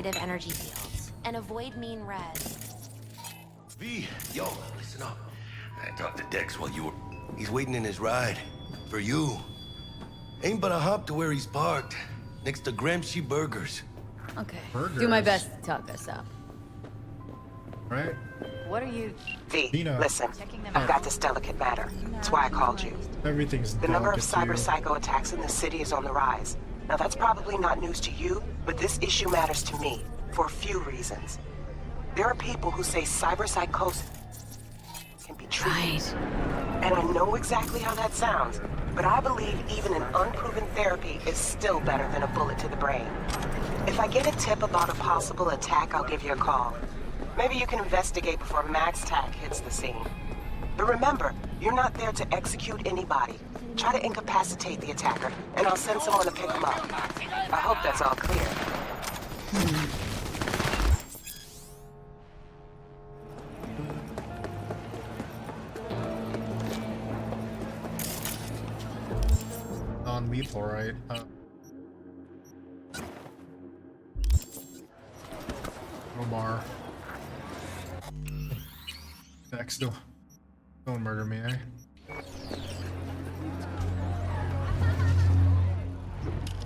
negative energy fields and avoid mean res. V, yo, listen up. I talked to Dex while you were... He's waiting in his ride. For you. Ain't but a hop to where he's parked. Next to Gramsci Burgers. Okay. Burgers. Do my best to talk us up. Right? What are you... V, Vina. listen. Checking them I've out. got this delicate matter. That's why I called you. Everything's The number of delicate to you. cyber psycho attacks in the city is on the rise. Now that's probably not news to you, but this issue matters to me for a few reasons. There are people who say cyber psychosis can be treated. Right. And I know exactly how that sounds, but I believe even an unproven therapy is still better than a bullet to the brain. If I get a tip about a possible attack, I'll give you a call. Maybe you can investigate before Max Tack hits the scene. But remember, you're not there to execute anybody. Try to incapacitate the attacker, and I'll send someone to pick him up. I hope that's all clear. Non-lethal, right? Omar. Dex, don't murder me, eh?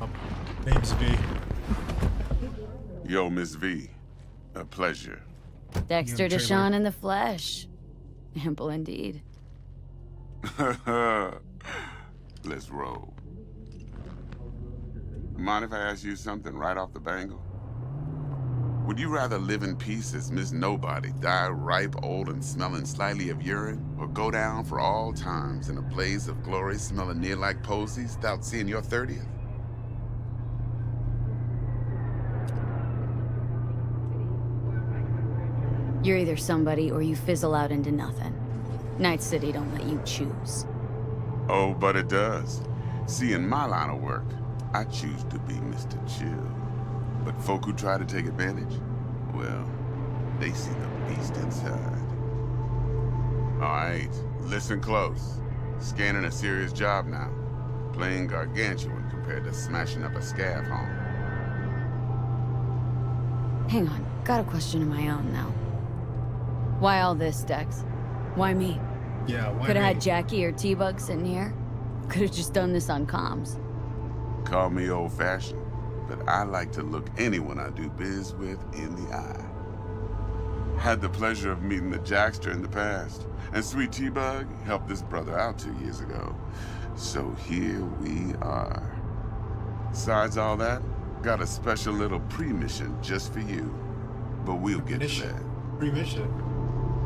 Oh, name's V. Yo, Miss V. A pleasure. Dexter You and Taylor. Deshawn in the flesh. Ample indeed. Let's roll. Mind if I ask you something right off the bangle? Would you rather live in peace as Miss Nobody, die ripe, old, and smelling slightly of urine, or go down for all times in a blaze of glory smelling near like posies without seeing your 30th? You're either somebody or you fizzle out into nothing. Night City don't let you choose. Oh, but it does. See, in my line of work, I choose to be Mr. Chill. But folk who try to take advantage, well, they see the beast inside. All right, listen close. Scanning a serious job now. Playing gargantuan compared to smashing up a scav home. Hang on, got a question of my own now. Why all this, Dex? Why me? Yeah, why Could have me? had Jackie or T-Bug sitting here. Could have just done this on comms. Call me old-fashioned, but I like to look anyone I do biz with in the eye. Had the pleasure of meeting the Jackster in the past, and Sweet T-Bug helped this brother out 2 years ago. So here we are. Besides all that, got a special little pre-mission just for you. But we'll get to Mission. that. Pre-mission.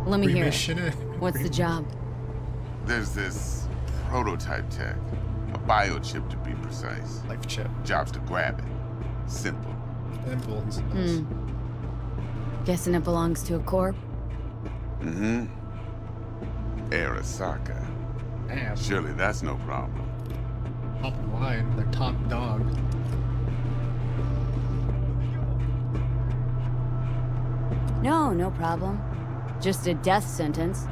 Let me hear it. Pre-mission. What's the job? There's this prototype tech, a biochip to be precise. Life chip. Job's to grab it. Simple. Simple, he says. Guessing it belongs to a corp? Mm-hmm. Arasaka. Damn. Surely that's no problem. Top line. Their top dog. No, no problem. Just a death sentence.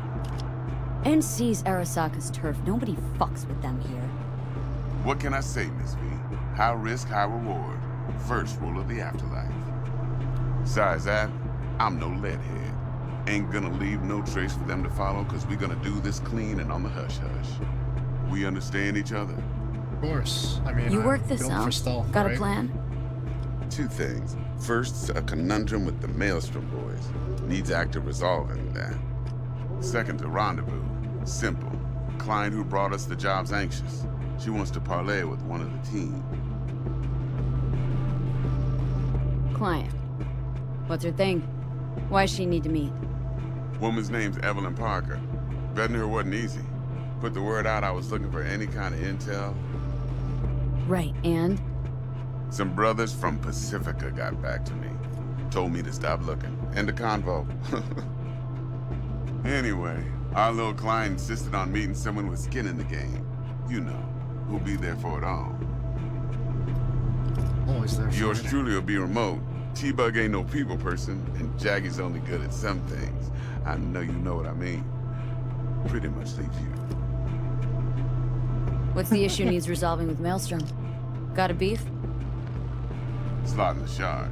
NC's Arasaka's turf. Nobody fucks with them here. What can I say, Miss V? High risk, high reward. First rule of the afterlife. Besides that, I'm no leadhead. Ain't gonna leave no trace for them to follow, cause we gonna do this clean and on the hush-hush. We understand each other? Of course. I mean, You I'm work this built out? for stealth, Got right? a plan? Two things. First, a conundrum with the Maelstrom boys. Needs active resolving that. Second, a rendezvous. Simple. Client who brought us the job's anxious. She wants to parlay with one of the team. Client. What's her thing? Why she need to meet? Woman's name's Evelyn Parker. Vetting her wasn't easy. Put the word out I was looking for any kind of intel. Right, and? Some brothers from Pacifica got back to me. Told me to stop looking. End of convo. Anyway, our little client insisted on meeting someone with skin in the game. You know, who'll be there for it all. Always there for Yours it. truly will be remote. T-Bug ain't no people person, and Jaggy's only good at some things. I know you know what I mean. Pretty much leaves you. What's the issue needs resolving with Maelstrom? Got a beef? Slot in the shard.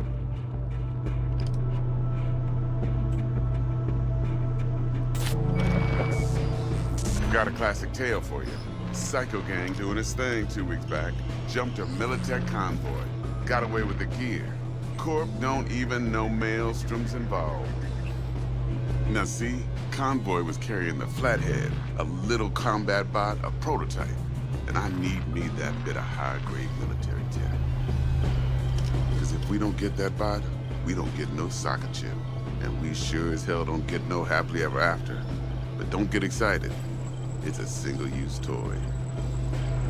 Got a classic tale for you. Psycho gang doing his thing 2 weeks back. Jumped a Militech convoy. Got away with the gear. Corp don't even know Maelstrom's involved. Now see, convoy was carrying the Flathead, a little combat bot, a prototype. And I need me that bit of high-grade military tech. Because if we don't get that bot, we don't get no soccer chip. And we sure as hell don't get no happily ever after. But don't get excited. It's a single-use toy.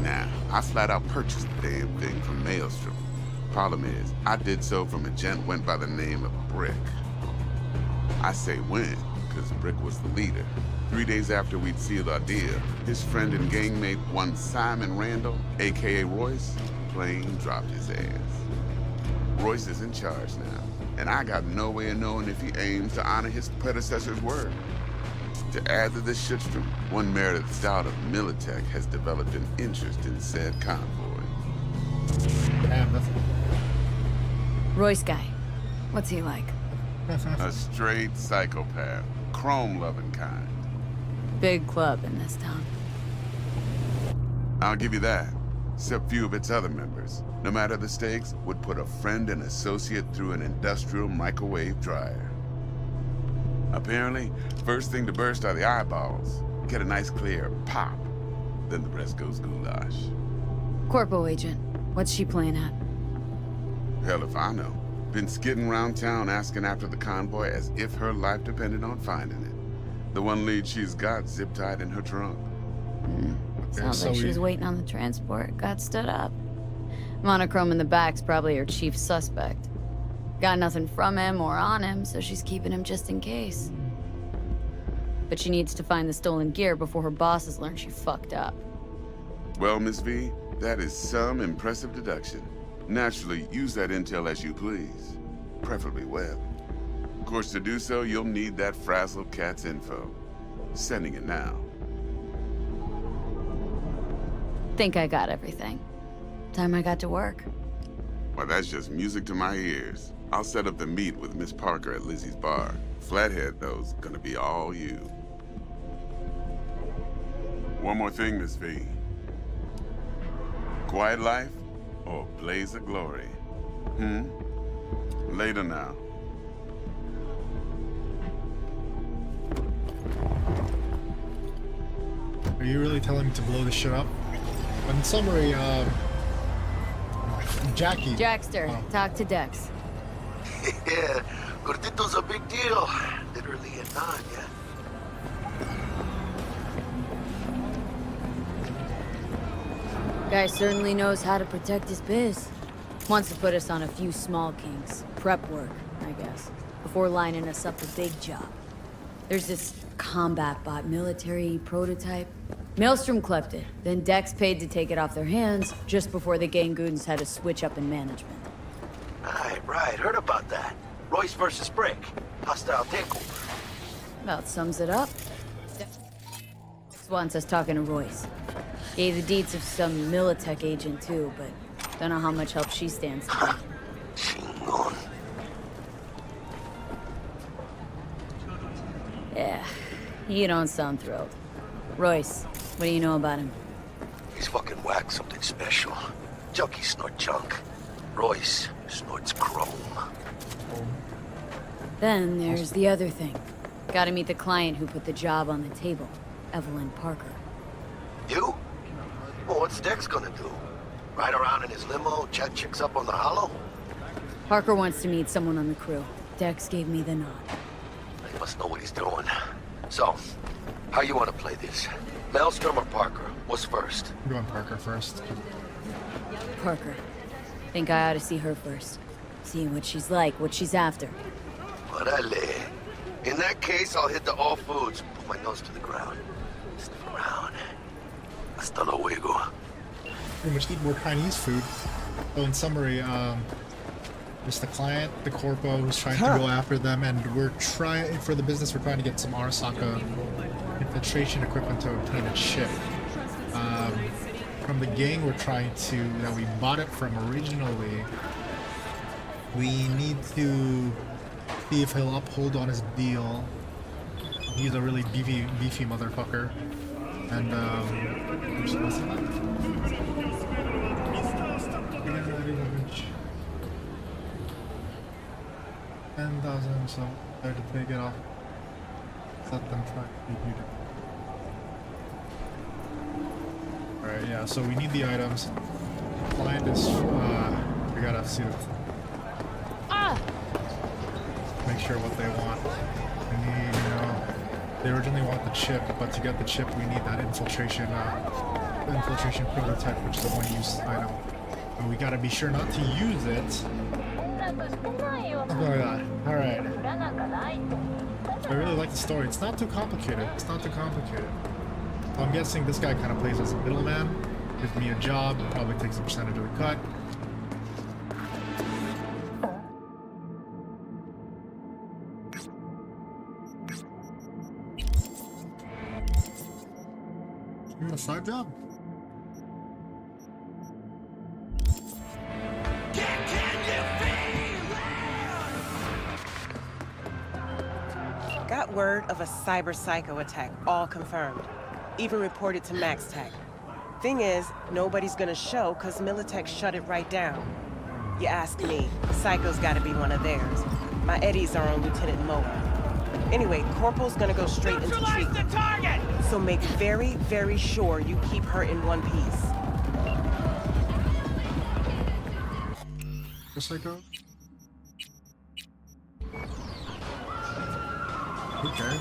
Now, I flat out purchased the damn thing from Maelstrom. Problem is, I did so from a gent went by the name of Brick. I say when, because Brick was the leader. 3 days after we'd sealed our deal, his friend and gangmate, one Simon Randall, aka Royce, plain dropped his ass. Royce is in charge now, and I got no way of knowing if he aims to honor his predecessor's word. To add to this shitstorm, one Meredith Stout of Militech has developed an interest in said convoy. Damn, that's Royce guy. What's he like? A straight psychopath, chrome-loving kind. Big club in this town. I'll give you that. Except few of its other members, no matter the stakes, would put a friend and associate through an industrial microwave dryer. Apparently, first thing to burst are the eyeballs. Get a nice clear pop. Then the rest goes goulash. Corpo agent. What's she playing at? Hell if I know. Been skidding around town asking after the convoy as if her life depended on finding it. The one lead she's got zip-tied in her trunk. Sounds like she was waiting on the transport. Got stood up. Monochrome in the back's probably her chief suspect. Got nothing from him or on him, so she's keeping him just in case. But she needs to find the stolen gear before her bosses learn she fucked up. Well, Miss V, that is some impressive deduction. Naturally, use that intel as you please. Preferably web. Of course, to do so, you'll need that frazzled cat's info. Sending it now. Think I got everything. Time I got to work. Well, that's just music to my ears. I'll set up the meet with Miss Parker at Lizzie's bar. Flathead, though's gonna be all you. One more thing, Miss V. Quiet life or blaze of glory? Later now. Are you really telling me to blow this shit up? In summary, Jackie. Jackster, talk to Dex. Yeah, Gordito's a big deal. Literally and not, yeah. Guy certainly knows how to protect his biz. Wants to put us on a few small kinks. Prep work, I guess. Before lining us up a big job. There's this combat bot military prototype. Maelstrom clept it, then Dex paid to take it off their hands just before the gang goons had to switch up in management. Right, heard about that. Royce versus Brick. Hostile takeover. About sums it up. Dex wants us talking to Royce. Gave the deeds of some Militech agent too, but don't know how much help she stands to get. Chingon. Yeah, you don't sound thrilled. Royce, what do you know about him? He's fucking whack, something special. Junkies snort junk. Royce snorts chrome. Then there's the other thing. Gotta meet the client who put the job on the table, Evelyn Parker. You? Well, what's Dex gonna do? Ride around in his limo, chat chicks up on the hollow? Parker wants to meet someone on the crew. Dex gave me the nod. He must know what he's doing. So, how you want to play this? Maelstrom or Parker? What's first? I'm going Parker first. Parker. Think I ought to see her first. See what she's like, what she's after. Orale. In that case, I'll hit the all foods. Put my nose to the ground. Sniff around. Hasta luego. Pretty much eat more Chinese food. So in summary, there's the client, the corpo, who's trying to go after them, and we're trying, for the business, we're trying to get some Arasaka infiltration equipment to obtain a chip. From the gang we're trying to, that we bought it from originally, we need to see if he'll uphold on his deal. He's a really beefy motherfucker. And which was it? 10,000, so I had to take it off. Let them try to be beautiful. Alright, yeah, so we need the items. Client is, we gotta see it. Make sure what they want. We need, you know, they originally want the chip, but to get the chip we need that infiltration prototype, which is a one-use item. And we gotta be sure not to use it. Something like that. Alright. I really like the story. It's not too complicated. It's not too complicated. I'm guessing this guy kind of plays as a middleman. Gives me a job, probably takes a percentage of the cut. A side job? Got word of a cyber psycho attack, all confirmed. Even reported to Max Tech. Thing is, nobody's gonna show because Militech shut it right down. You ask me, Psycho's gotta be one of theirs. My Eddies are on Lieutenant Moa. Anyway, Corporal's gonna go straight into treatment. The target! So make very, very sure you keep her in one piece. Just like go. Okay.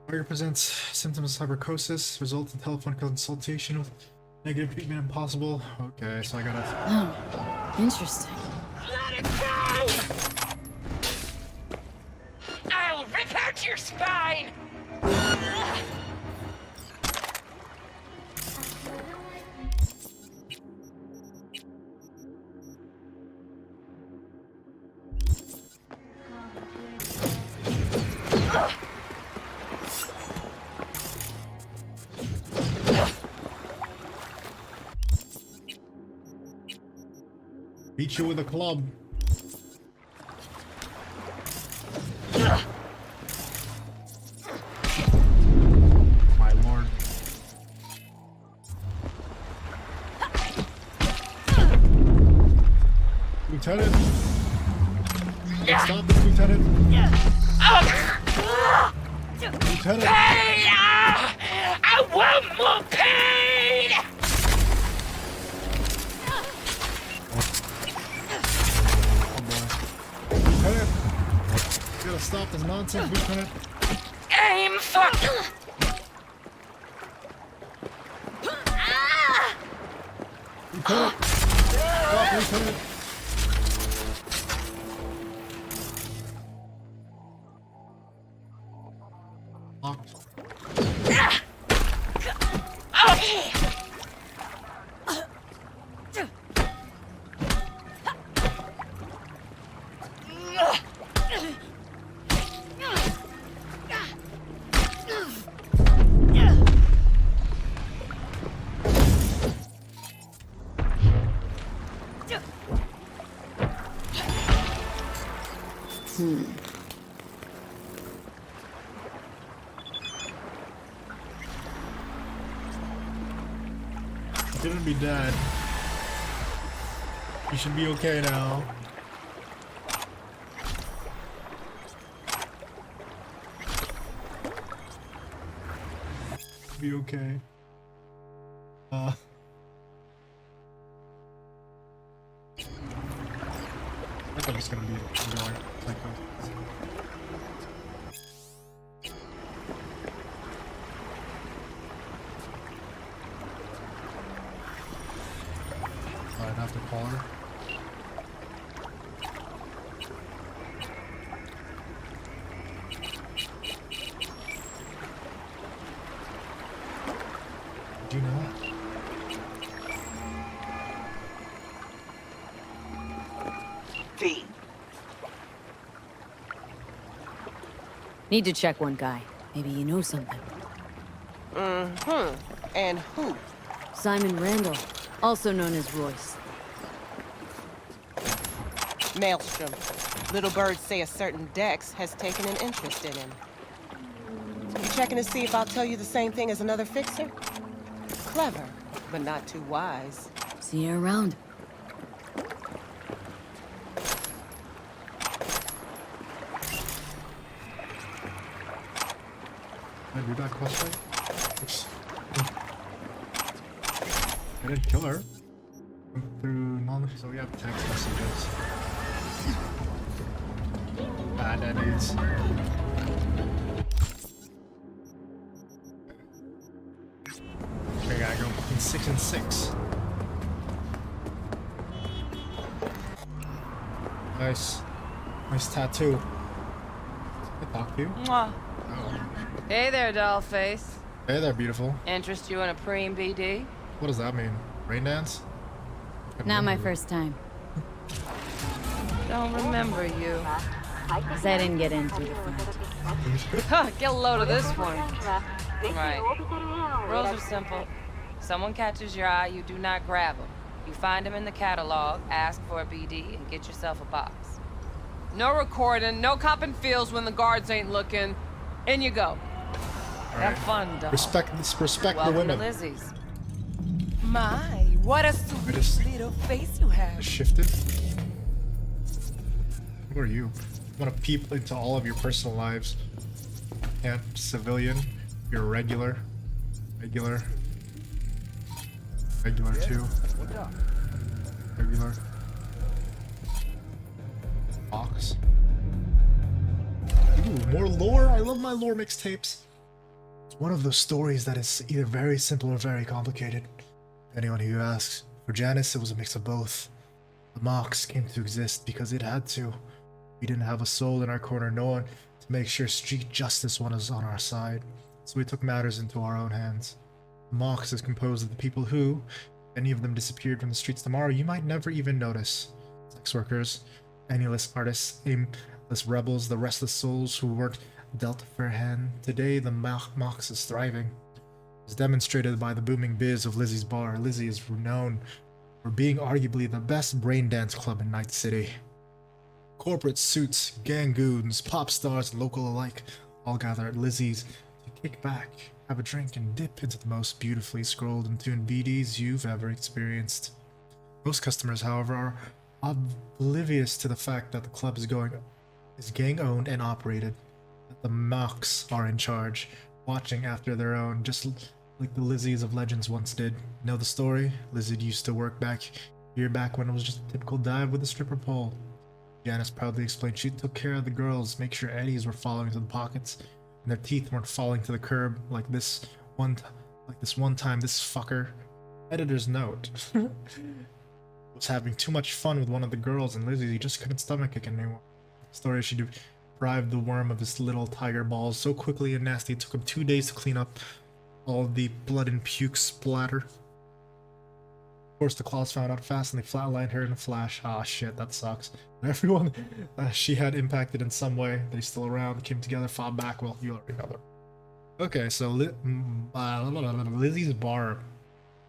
Warrior presents symptoms of cybercosis, results in telephone consultation with negative treatment impossible. Okay, so I gotta... Oh, interesting. Let it go! I'll rip out your spine! Beat you with a club. My lord. Lieutenant! Stop this, Lieutenant! Lieutenant! Pain! I want more pain! Oh boy. Lieutenant! You gotta stop this nonsense, Lieutenant! Aim for... Lieutenant! Stop, Lieutenant! Locked. Okay. You shouldn't be dead. You should be okay now. Be okay. I thought it was gonna be enjoying Psycho. I'd have to call her. Do you know? V. Need to check one guy. Maybe you know something. And who? Simon Randall, also known as Royce. Maelstrom. Little birds say a certain Dex has taken an interest in him. You checking to see if I'll tell you the same thing as another fixer? Clever, but not too wise. See you around. Can I do that quest right? Oops. I didn't kill her. Through non, so we have text messages. Bad edits. We gotta go between 6 and 6. Nice. Nice tattoo. Can I talk to you? Mwah. Oh. Hey there, dollface. Hey there, beautiful. Interest you in a preem BD? What does that mean? Rain dance? Not my first time. Don't remember you. 'Cause I didn't get into the front. Huh, get a load of this one. Right. Rules are simple. Someone catches your eye, you do not grab them. You find them in the catalog, ask for a BD, and get yourself a box. No recording, no copping feels when the guards ain't looking. In you go. Have fun, dog. Respect the Welcome to women. Lizzie's. My, what a sweet little face you have. Shifted. Who are you? I want to peep into all of your personal lives. And civilian, you're regular, regular too, regular. Box. Ooh, more lore. I love my lore mixtapes. It's one of those stories that is either very simple or very complicated. Anyone who asks. For Janice, it was a mix of both. The Mox came to exist because it had to. We didn't have a soul in our corner, no one to make sure street justice was on our side. So we took matters into our own hands. The Mox is composed of the people who, if any of them disappeared from the streets tomorrow, you might never even notice. Sex workers, penniless artists, aimless rebels, the restless souls who weren't dealt a fair hand. Today, the Mox is thriving. It's demonstrated by the booming biz of Lizzie's bar. Lizzie is renowned for being arguably the best brain dance club in Night City. Corporate suits, gang goons, pop stars, and local alike all gather at Lizzie's to kick back, have a drink, and dip into the most beautifully scrolled and tuned BDs you've ever experienced. Most customers, however, are oblivious to the fact that the club is gang owned and operated, that the Mox are in charge, watching after their own, just like the Lizzies of Legends once did. Know the story? Lizzie used to work back when it was just a typical dive with a stripper pole. Janice proudly explained she took care of the girls, make sure eddies were falling into the pockets, and their teeth weren't falling to the curb like this one time this fucker, editor's note, was having too much fun with one of the girls, and Lizzie just couldn't stomach it anymore. Story she deprived the worm of his little tiger balls so quickly and nasty it took him 2 days to clean up all the blood and puke splatter. Of course, the claws found out fast and they flatlined her in a flash. Ah, shit, that sucks. Everyone she had impacted in some way, they still around, came together, fought back. Well, you already know that. Okay, so Lizzie's bar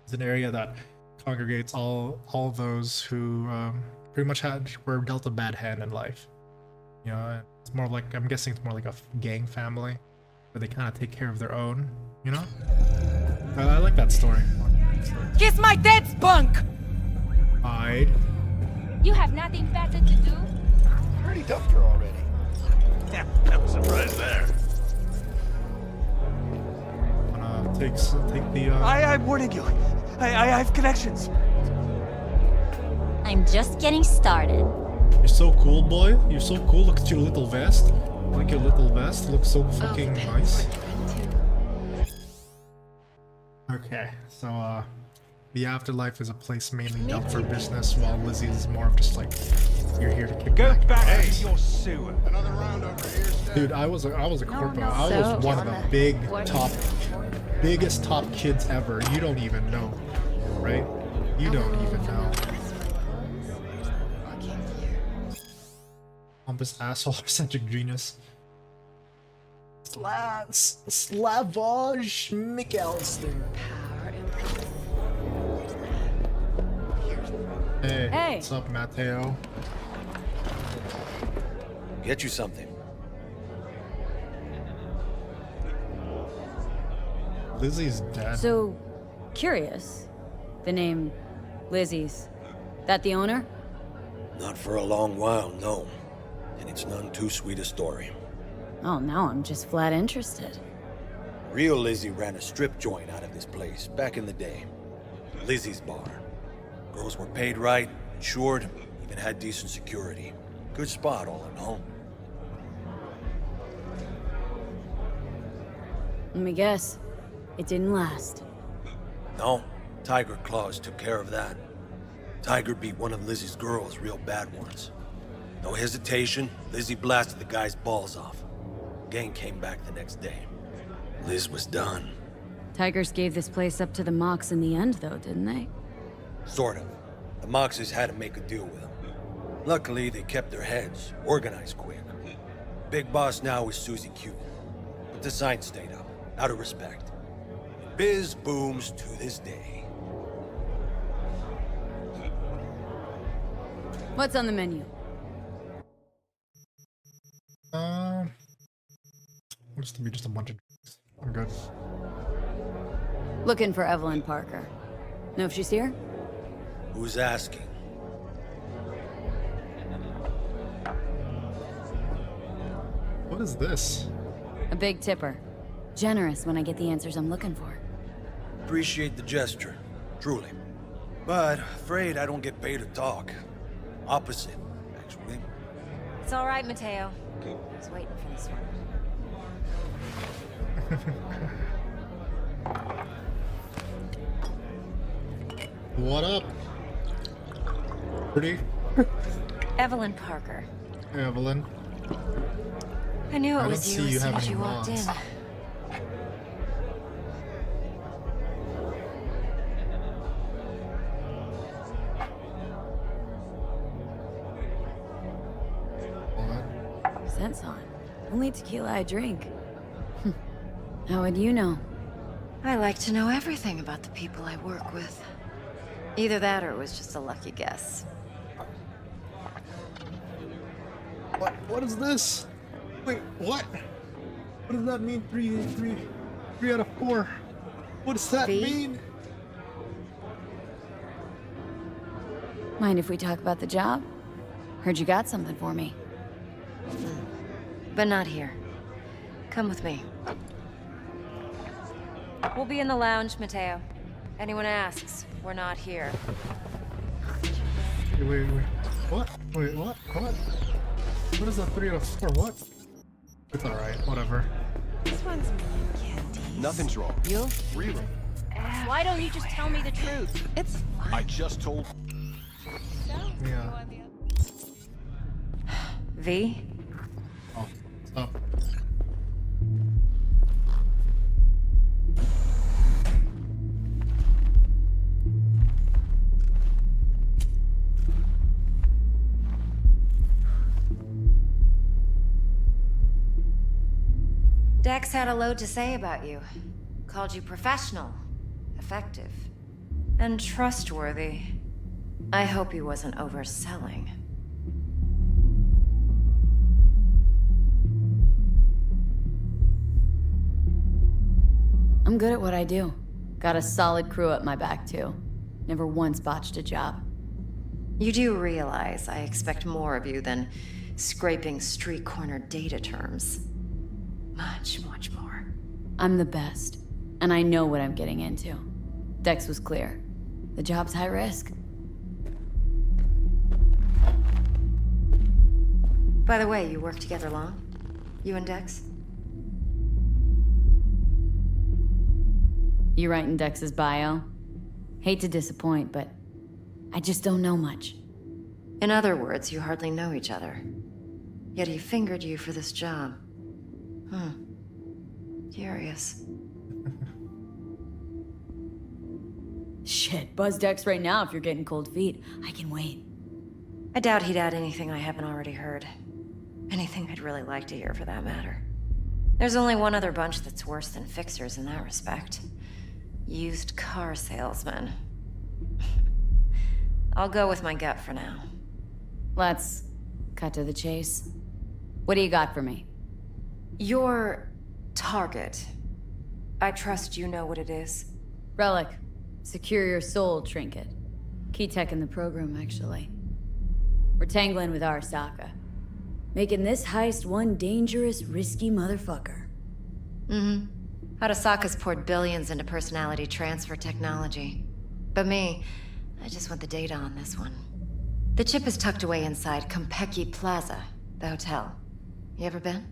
is an area that congregates all those who pretty much were dealt a bad hand in life. You know, it's more like, I'm guessing it's more like a gang family, where they kind of take care of their own, you know? I like that story. Kiss my dead spunk! Hide. You have nothing better to do? Already dumped her already. Yeah, that was a surprise there. Take the I'm warning you. I have connections. I'm just getting started. You're so cool, boy. You're so cool. Look at your little vest. I like your little vest. Looks so fucking nice. Okay, so the afterlife is a place mainly built for business, while Lizzie's is more of just like, you're here to kick Back to your sewer. Another round over here, Stan. Dude, I was a corpo. I So, was one of the biggest top kids ever. You don't even know, right? You don't even know. Pompous asshole, eccentric genius. Slavoj McAllister. Hey, what's up, Mateo? Get you something. Lizzie's dead. So, curious. The name Lizzie's. That the owner? Not for a long while, no. And it's none too sweet a story. Oh, now I'm just flat interested. Real Lizzie ran a strip joint out of this place back in the day. Lizzie's Bar. Girls were paid right, insured, even had decent security. Good spot, all in all. Let me guess. It didn't last. No, Tiger Claws took care of that. Tiger beat one of Lizzie's girls real bad once. No hesitation, Lizzie blasted the guy's balls off. Gang came back the next day. Liz was done. Tigers gave this place up to the Mox in the end, though, didn't they? Sort of. The Moxes had to make a deal with them. Luckily, they kept their heads, organized quick. Big boss now is Susie Q. But the sign stayed up, out of respect. Biz booms to this day. What's on the menu? Looks to be just a bunch of drinks. I'm good. Looking for Evelyn Parker. Know if she's here? Who's asking? What is this? A big tipper. Generous when I get the answers I'm looking for. Appreciate the gesture, truly. But afraid I don't get paid to talk. Opposite, actually. It's all right, Mateo. I was waiting for this one. What up? Pretty? Evelyn Parker. Evelyn. I knew it I was don't you see you as soon have as any you walked in. mods. What? Scent's on. Only tequila I drink. How would you know? I like to know everything about the people I work with. Either that or it was just a lucky guess. What is this? Wait, what? What does that mean? Three out of 4. What does that V? mean? Mind if we talk about the job? Heard you got something for me. But not here. Come with me. We'll be in the lounge, Mateo. Anyone asks, we're not here. Wait. What? Wait, what? What? What is that 3 out of 4? What? It's alright, whatever. This one's me, Candy. Nothing's wrong. You? Really? Why don't you just tell me the truth? It's fine. I just told. Yeah. V? Oh, stop. Dex had a load to say about you. Called you professional, effective, and trustworthy. I hope he wasn't overselling. I'm good at what I do. Got a solid crew at my back, too. Never once botched a job. You do realize I expect more of you than scraping street corner data terms. Much, much more. I'm the best, and I know what I'm getting into. Dex was clear. The job's high risk. By the way, you work together long? You and Dex? You writing Dex's bio? Hate to disappoint, but I just don't know much. In other words, you hardly know each other. Yet he fingered you for this job. Curious. Shit, buzz Dex right now if you're getting cold feet. I can wait. I doubt he'd add anything I haven't already heard. Anything I'd really like to hear, for that matter. There's only one other bunch that's worse than fixers in that respect. Used car salesmen. I'll go with my gut for now. Let's cut to the chase. What do you got for me? Your target I trust you know what it is. Relic. Secure your soul trinket. Key tech in the program, actually. We're tangling with Arasaka. Making this heist one dangerous, risky motherfucker. Arasaka's poured billions into personality transfer technology. But me, I just want the data on this one. The chip is tucked away inside Konpeki Plaza, the hotel. You ever been?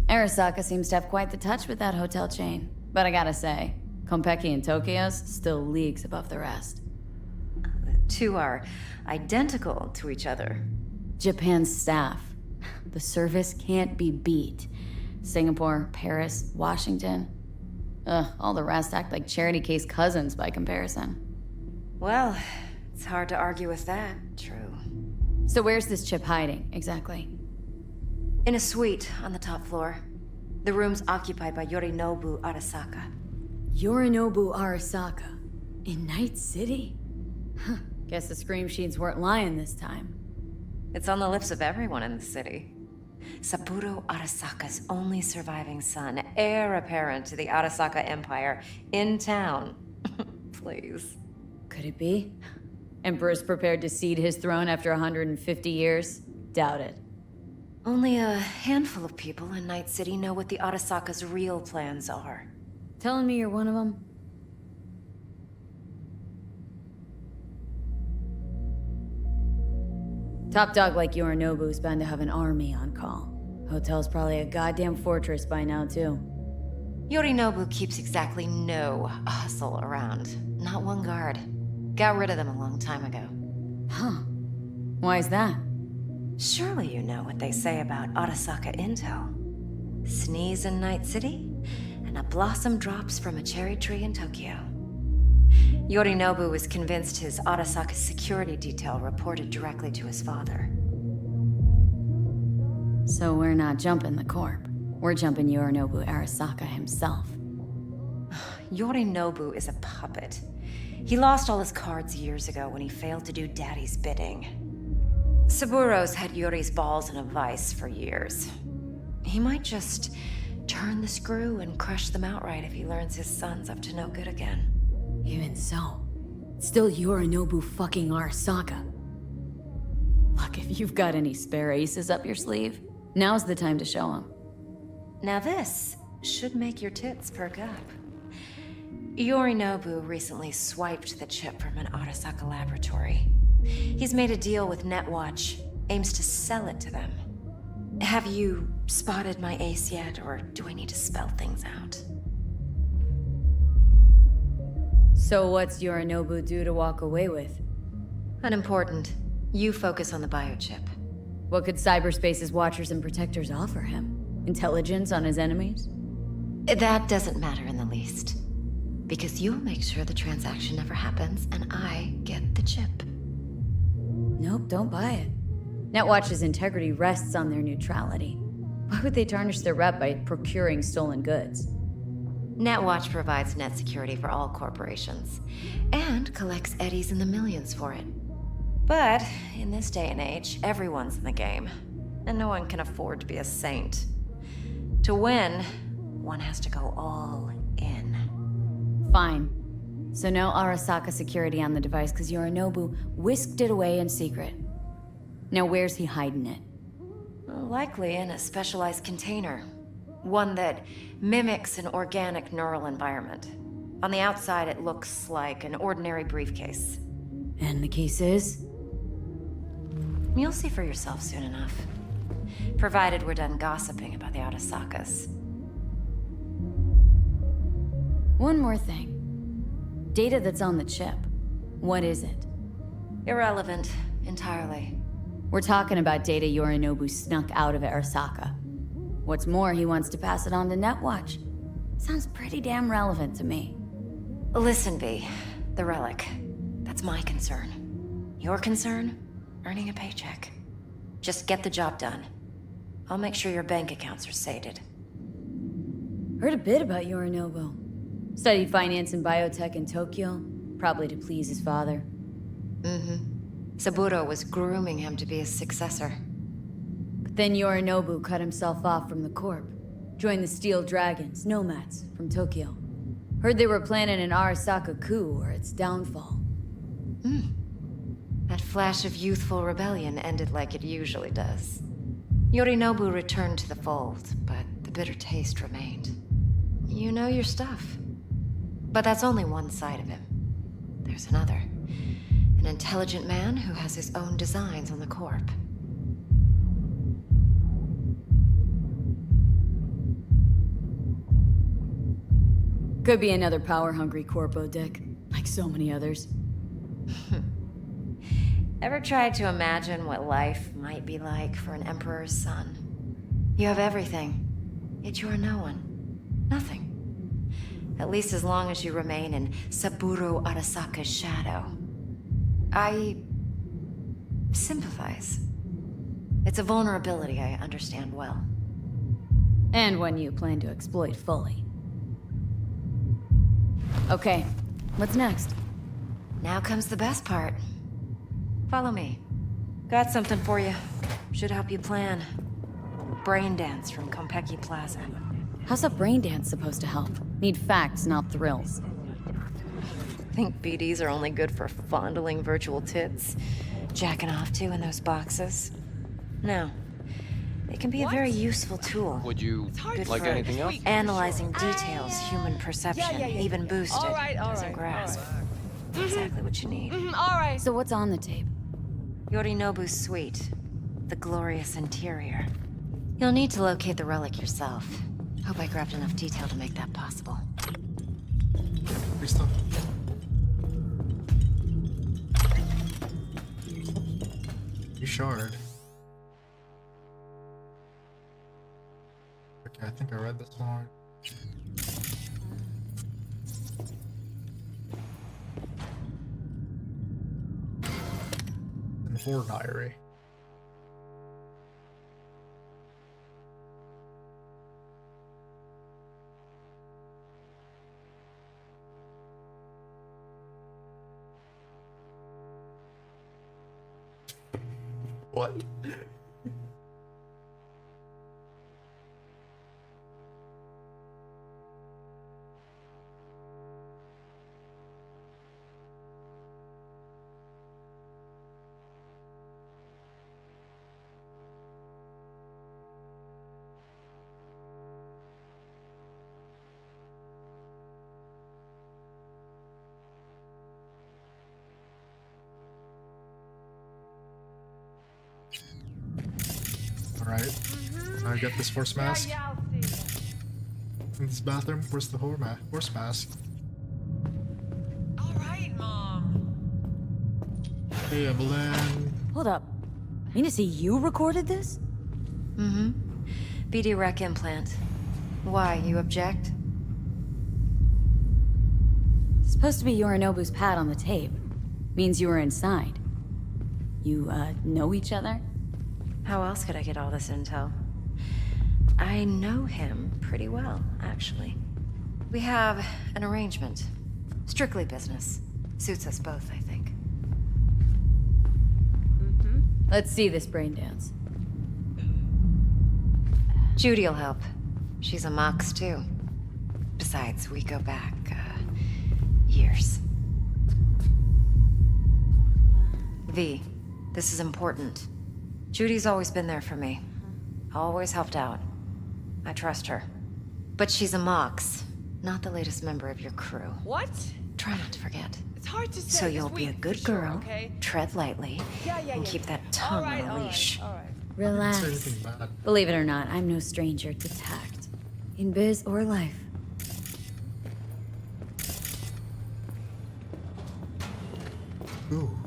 Arasaka seems to have quite the touch with that hotel chain. But I gotta say, Konpeki in Tokyo's still leagues above the rest. The two are identical to each other. Japan's staff. The service can't be beat. Singapore, Paris, Washington. All the rest act like charity case cousins by comparison. Well, it's hard to argue with that. True. So where's this chip hiding, exactly? In a suite on the top floor. The room's occupied by Yorinobu Arasaka. Yorinobu Arasaka? In Night City? Huh. Guess the scream sheets weren't lying this time. It's on the lips of everyone in the city. Saburo Arasaka's only surviving son, heir apparent to the Arasaka Empire, in town. Please. Could it be? Emperor's prepared to cede his throne after 150 years? Doubt it. Only a handful of people in Night City know what the Arasaka's real plans are. Telling me you're one of them? Top dog like Yorinobu's bound to have an army on call. Hotel's probably a goddamn fortress by now, too. Yorinobu keeps exactly no hustle around. Not one guard. Got rid of them a long time ago. Huh. Why is that? Surely you know what they say about Arasaka intel. Sneeze in Night City, and a blossom drops from a cherry tree in Tokyo. Yorinobu was convinced his Arasaka security detail reported directly to his father. So we're not jumping the corp. We're jumping Yorinobu Arasaka himself. Yorinobu is a puppet. He lost all his cards years ago when he failed to do Daddy's bidding. Saburo's had Yori's balls in a vice for years. He might just turn the screw and crush them outright if he learns his son's up to no good again. Even so, it's still Yorinobu fucking Arasaka. Look, if you've got any spare aces up your sleeve, now's the time to show them. Now this should make your tits perk up. Yorinobu recently swiped the chip from an Arasaka laboratory. He's made a deal with Netwatch, aims to sell it to them. Have you spotted my ace yet, or do I need to spell things out? So what's Yorinobu due to walk away with? Unimportant. You focus on the biochip. What could cyberspace's watchers and protectors offer him? Intelligence on his enemies? That doesn't matter in the least. Because you'll make sure the transaction never happens, and I get the chip. Nope, don't buy it. Netwatch's integrity rests on their neutrality. Why would they tarnish their rep by procuring stolen goods? Netwatch provides net security for all corporations, and collects eddies in the millions for it. But in this day and age, everyone's in the game, and no one can afford to be a saint. To win, one has to go all in. Fine. So no Arasaka security on the device because Yorinobu whisked it away in secret. Now where's he hiding it? Likely in a specialized container. One that mimics an organic neural environment. On the outside, it looks like an ordinary briefcase. And the case is? You'll see for yourself soon enough. Provided we're done gossiping about the Arasakas. One more thing. Data that's on the chip. What is it? Irrelevant, entirely. We're talking about data Yorinobu snuck out of Arasaka. What's more, he wants to pass it on to Netwatch. Sounds pretty damn relevant to me. Listen, V. The relic. That's my concern. Your concern? Earning a paycheck. Just get the job done. I'll make sure your bank accounts are sated. Heard a bit about Yorinobu. Studied finance and biotech in Tokyo, probably to please his father. Saburo was grooming him to be his successor. But then Yorinobu cut himself off from the corp. Joined the Steel Dragons, nomads, from Tokyo. Heard they were planning an Arasaka coup or its downfall. That flash of youthful rebellion ended like it usually does. Yorinobu returned to the fold, but the bitter taste remained. You know your stuff. But that's only one side of him. There's another. An intelligent man who has his own designs on the Corp. Could be another power-hungry Corpo, Dick. Like so many others. Ever tried to imagine what life might be like for an Emperor's son? You have everything, yet you are no one. Nothing. At least as long as you remain in Saburo Arasaka's shadow. I sympathize. It's a vulnerability I understand well. And one you plan to exploit fully. Okay, what's next? Now comes the best part. Follow me. Got something for you. Should help you plan. Brain dance from Konpeki Plaza. How's a brain dance supposed to help? Need facts, not thrills. Think BDs are only good for fondling virtual tits? Jacking off to in those boxes? No. They can be a very useful tool. Would you Good like for anything else? analyzing details human perception, even boosted, All right, doesn't grasp. Exactly what you need. All right. So what's on the tape? Yorinobu's suite. The glorious interior. You'll need to locate the relic yourself. Hope I grabbed enough detail to make that possible. Listo. You shard. Okay, I think I read this one. In the Horror Diary. What? Alright. I get this horse mask. In this bathroom, where's the horse mask? All right, Mom. Hey, Evelyn. Hold up. Mean to say you recorded this? Mm-hmm. BD rec implant. Why, you object? Supposed to be Yorinobu's pad on the tape. Means you were inside. You, know each other? How else could I get all this intel? I know him pretty well, actually. We have an arrangement. Strictly business. Suits us both, I think. Let's see this brain dance. Judy'll help. She's a Mox, too. Besides, we go back, years. V, this is important. Judy's always been there for me. Always helped out. I trust her. But she's a Mox, not the latest member of your crew. What? Try not to forget. It's hard to say. So this you'll be a week, good for sure, girl, okay? tread lightly, and keep that tongue on a leash. All right. Say Relax. anything bad. Believe it or not, I'm no stranger to tact. In biz or life. Ooh.